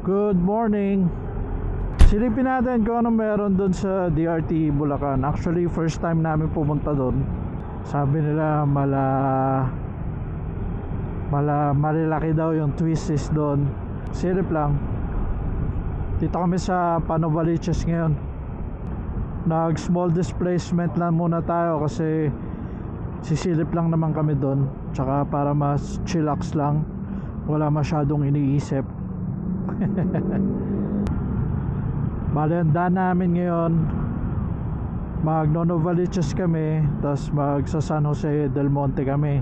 Good morning. Silipin natin kung ano meron doon sa DRT Bulacan. Actually, first time namin pumunta doon. Sabi nila malalaki daw yung twists doon. Silip lang. Dito kami sa Novaliches ngayon. Nag small displacement lang muna tayo kasi sisilip lang naman kami doon. Tsaka para mas chillax lang, wala masyadong iniisip. Bale, ang daan namin ngayon, mag-Novaliches kami, tapos magsa San Jose del Monte kami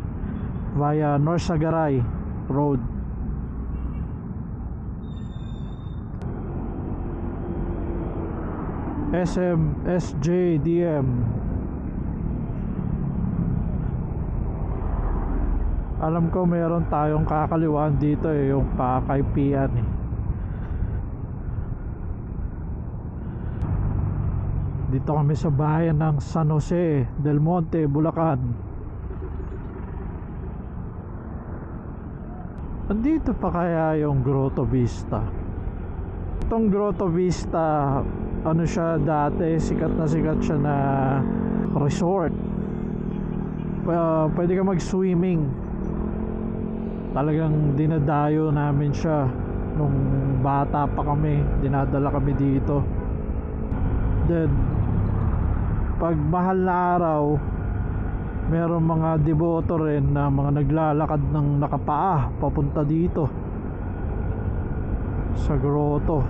via North Sagaray Road. SM SJDM. Alam ko meron tayong kakaliwaan dito yung Pakaypian Dito kami sa bayan ng San Jose del Monte, Bulacan. Andito pa kaya yung Grotto Vista? Itong Grotto Vista, ano siya dati, sikat siya na resort. Pwede ka mag-swimming. Talagang dinadayo namin siya nung bata pa kami, dinadala kami dito. Then pag mahal na araw, meron mga deboto rin na mga naglalakad ng nakapaa papunta dito sa grotto.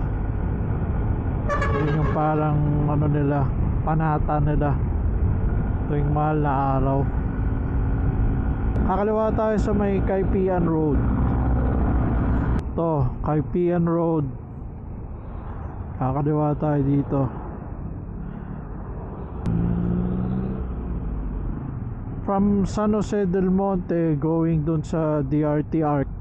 Yun yung parang ano nila, panata nila tuwing mahal na araw. Kakaliwa tayo sa may Kaypian Road. To, Kaypian Road. Kakaliwa tayo dito. From San Jose del Monte going dun sa DRT Arc,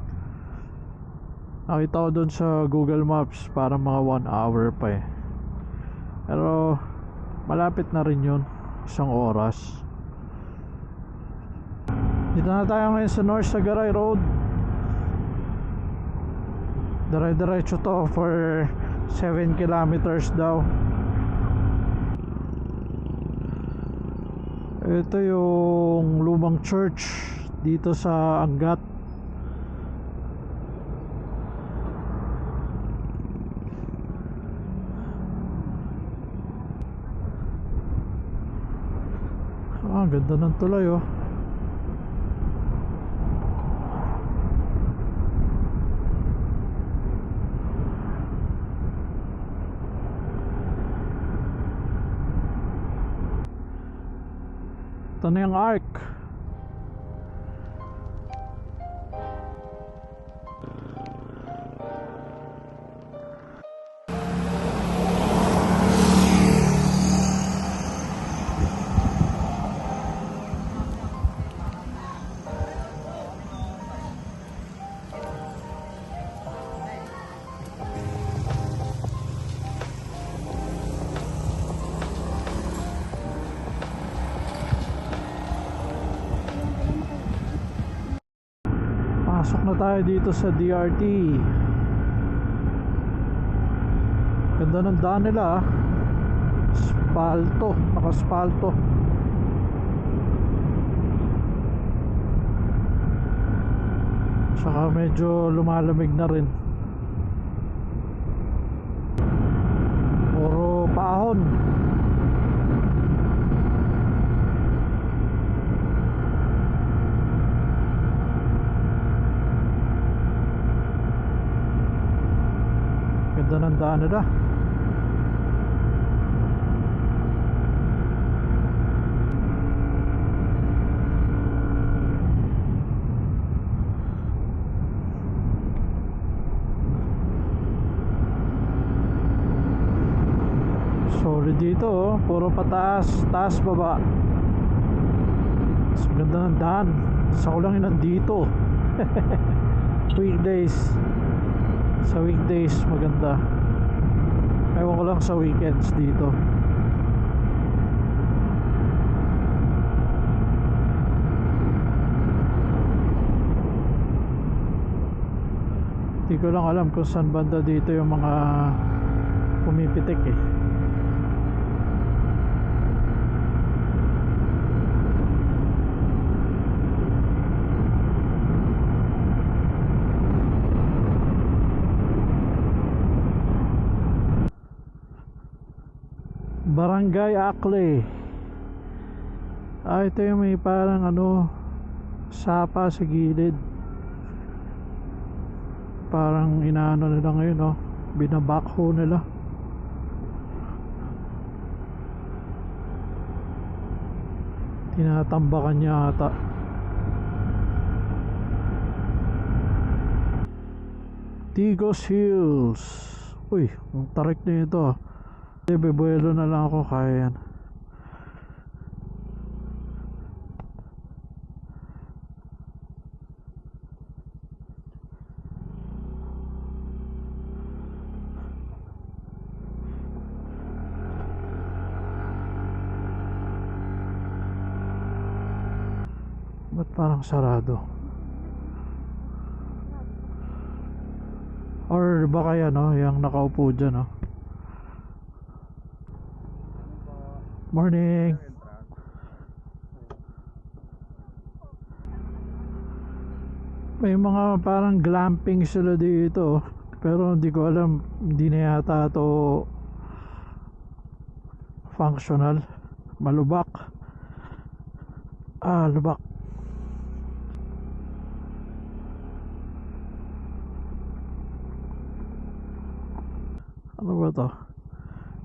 nakita ko dun sa Google Maps parang mga 1 hour pa pero malapit na rin yun, 1 oras. Dito na tayo ngayon sa North Sagaray Road. Dire-diretso to for 7 kilometers daw. Ito yung lumang church dito sa Angat. Ganda ng tulay oh. Ito na yung arc. Pasok na tayo dito sa DRT. Ganda ng daan nila Spalto, naka-spalto. Saka medyo lumalamig na rin. Puro paahon. Ganda ng daan nila. Solid dito oh. Puro pataas, taas, baba. Mas ganda ng daan. Sa ko lang yun nandito. Weekdays. Sa weekdays maganda. Ewan ko lang sa weekends dito. Di ko lang alam kung saan banda dito yung mga pumipitik eh. Barangay Akle. Ito yung may parang ano, sapa sa gilid. Parang inaano nila ngayon, no? Binabakho nila. Tinatambakan niya ata. Tigos Hills. Uy, ang tarik na ito. Bebuelo na lang ako, kaya yan. Ba't parang sarado? Or baka yan, no? Yung nakaupo dyan, no? Morning. May mga parang glamping sila dito, pero hindi ko alam, hindi na yata to functional. Malubak. Lubak. Ano ba to?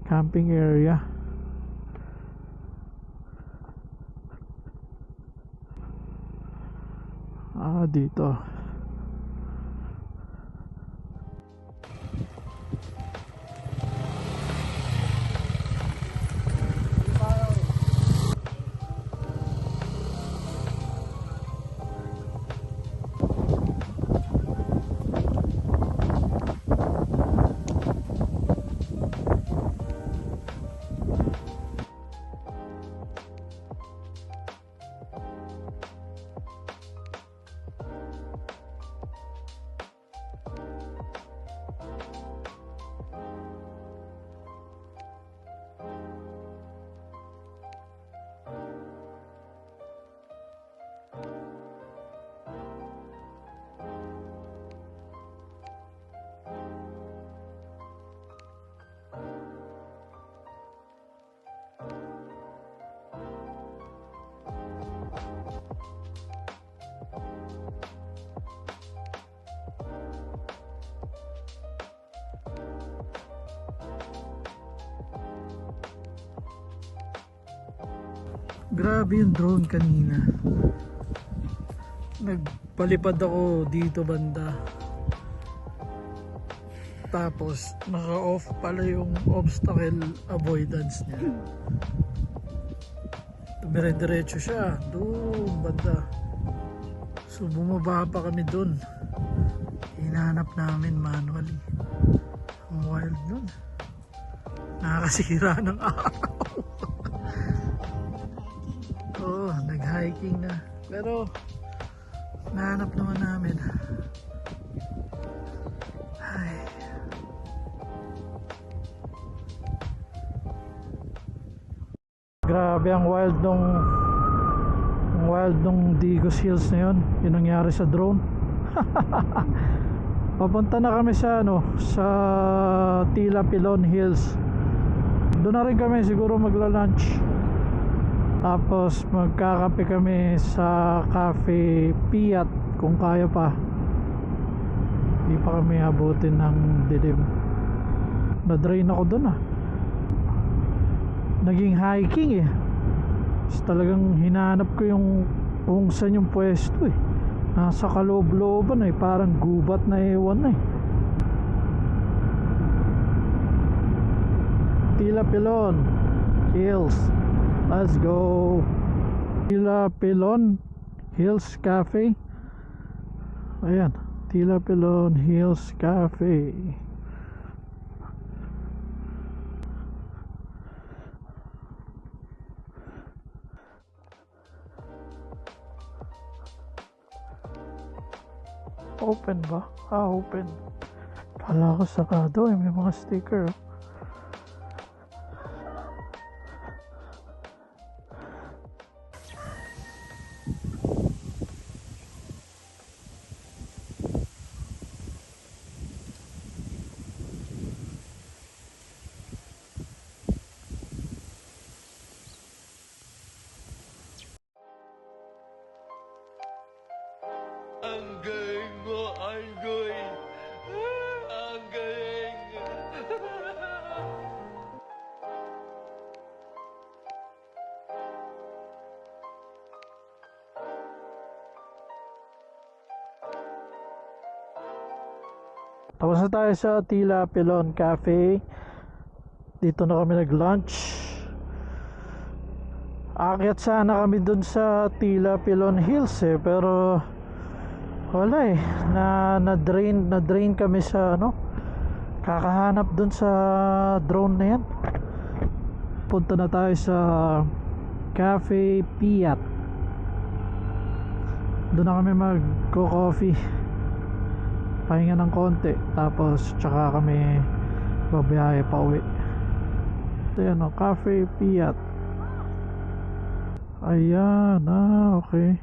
Camping area. Dito. Grabe yung drone kanina. Nagpalipad ako dito banda. Tapos naka-off pala yung obstacle avoidance niya. Dumire-diretso siya doon banda. So bumaba pa kami doon. Hinahanap namin manually. Ang wild nun. Nakakasira ng araw. Oo, nag-hiking na. Pero nahanap naman namin. Ay. Grabe ang wild nung Digos Hills na yun. Yung nangyari sa drone. Papunta na kami sa sa Tila Pilon Hills. Doon na rin kami siguro magla-lunch. Tapos magkakape kami sa Cafe Piat kung kaya pa. Hindi pa kami abutin ng dilim. Na-drain ako doon Naging hiking Tapos talagang hinahanap ko yung kung saan yung pwesto Nasa kaloob-looban parang gubat na ewan Tila Pilon Hills. Let's go. Tila Pilon Hills Cafe. Ayan, Tila Pilon Hills Cafe. Open ba? Open. Kala ko sakado eh, may mga sticker. Ang galing mo, Angoy! Ang galing! Tapos na tayo sa Tila Pilon Cafe. Dito na kami nag-lunch. Aakyat sana kami dun sa Tila Pilon Hills eh, pero wala eh. Na-drain kami sa ano, kakahanap dun sa drone na yan. Punta na tayo sa Cafe Piat. Doon na kami mag-coffee, pahinga ng konti, tapos tsaka kami babiyahe pa uwi. Ito yan o, Cafe Piat. Ayan, okay.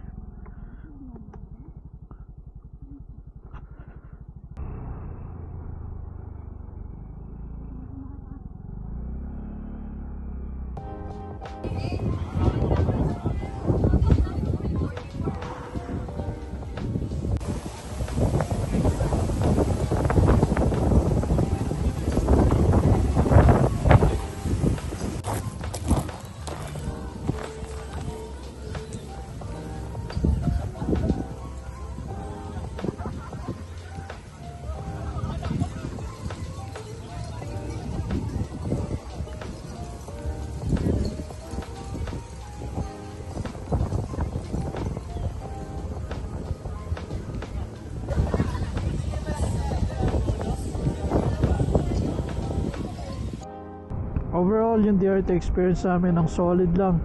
Overall, yung DRT experience namin ang solid lang.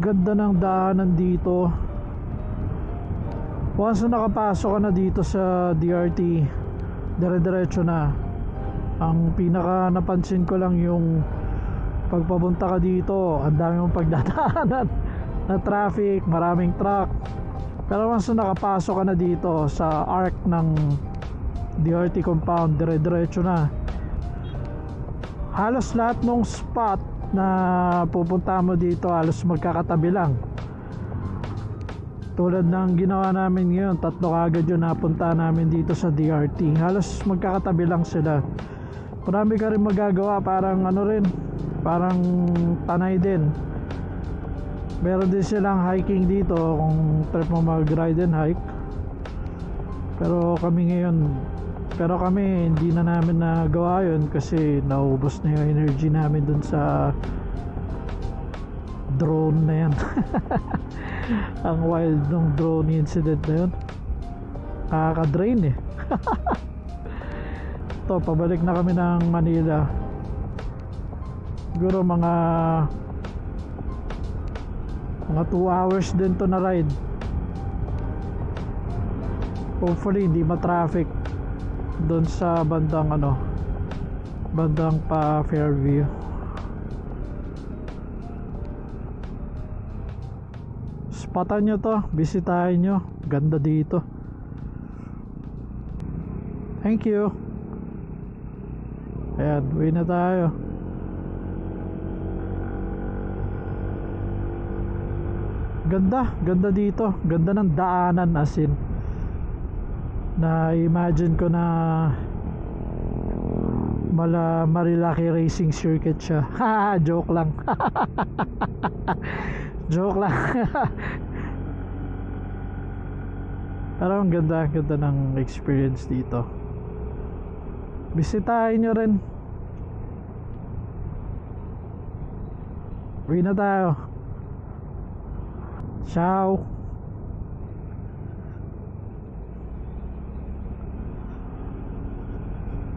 Ganda ng daanan dito. Once na nakapasok ka na dito sa DRT, dire-diretso na. Ang pinaka napansin ko lang yung pagpapunta ka dito, ang dami mong pagdadaanan na traffic, maraming truck. Pero once na nakapasok ka na dito sa arc ng DRT compound, dire-diretso na. Halos lahat ng spot na pupunta mo dito halos magkakatabi lang. Tulad ng ginawa namin ngayon, 3 kagad yung napunta namin dito sa DRT. Halos magkakatabi lang sila. Marami ka rin magagawa, parang ano rin, parang Tanay din. Meron din silang hiking dito kung trip mo mag-ride and hike. Pero kami hindi na namin nagawa yun kasi naubos na yung energy namin dun sa drone na yan. Ang wild ng drone incident na yun, nakaka-drain eh. To, pabalik na kami ng Manila. Siguro mga 2 hours din to na ride. Hopefully hindi ma-traffic doon sa bandang bandang pa Fairview. Spotan nyo to, bisitahin nyo, ganda dito. Thank you. Ayan, uwi na tayo. Ganda dito, ganda ng daanan, as in na imagine ko na Marilaki racing circuit siya. Joke lang. Joke lang. Pero ang ganda ng experience dito. Bisitahin nyo rin. Uwi na tayo. Ciao.